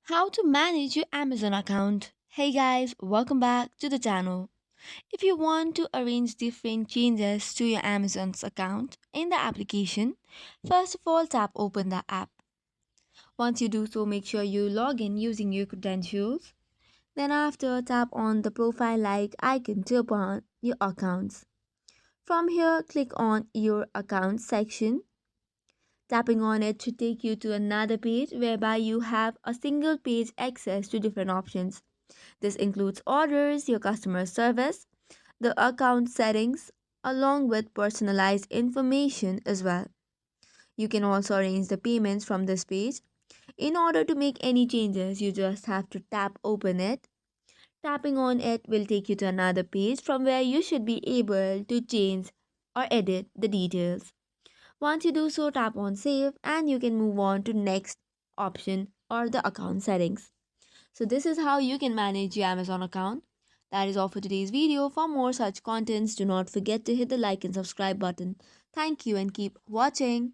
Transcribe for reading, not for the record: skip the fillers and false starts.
How to manage your Amazon account. Hey guys, welcome back to the channel. If you want to arrange different changes to your Amazon's account in the application, first of all tap open the app. Once you do so, make sure you log in using your credentials. Then after tap on the profile like icon to open your accounts. From here click on your account section. Tapping on it should take you to another page whereby you have a single page access to different options. This includes orders, your customer service, the account settings, along with personalized information as well. You can also arrange the payments from this page. In order to make any changes, you just have to tap open it. Tapping on it will take you to another page from where you should be able to change or edit the details. Once you do so, tap on save and you can move on to next option or the account settings. So this is how you can manage your Amazon account. That is all for today's video. For more such contents, do not forget to hit the like and subscribe button. Thank you and keep watching.